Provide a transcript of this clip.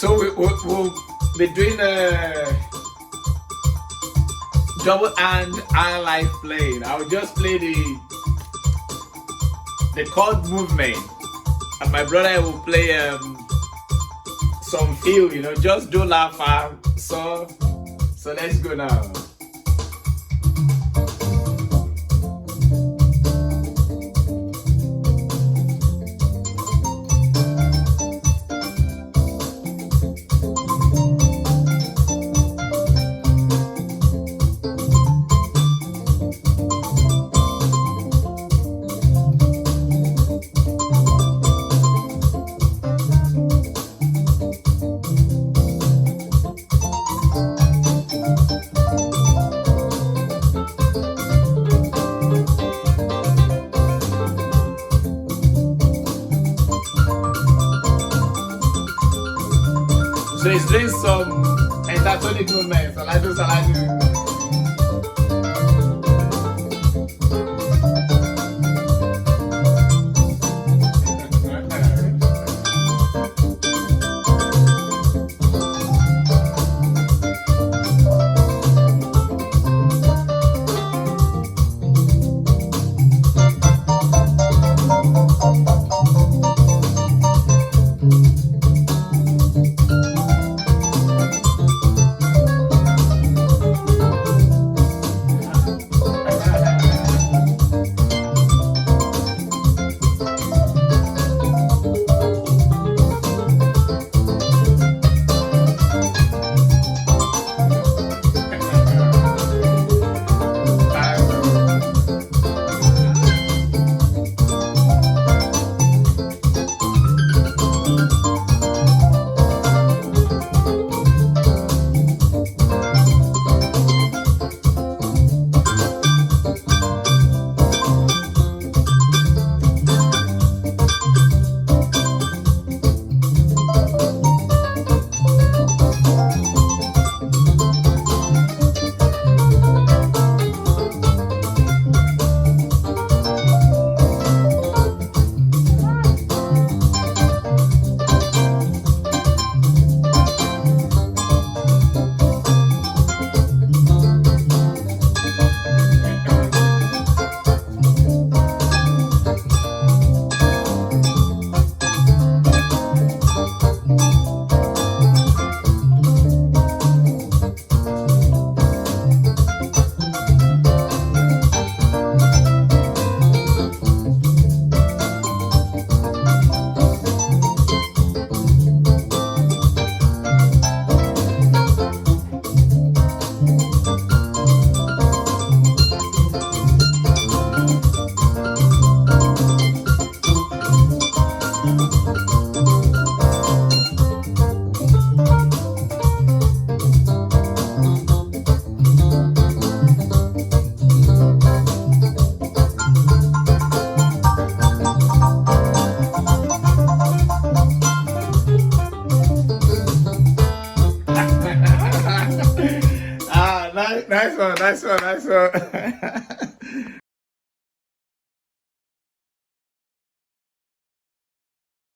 So we'll be doing a double hand highlife playing. I'll just play the chord movement, and my brother will play some feel, you know, just do laugh out. So let's go now. So he's doing some entertaining movements. I like this. Nice one.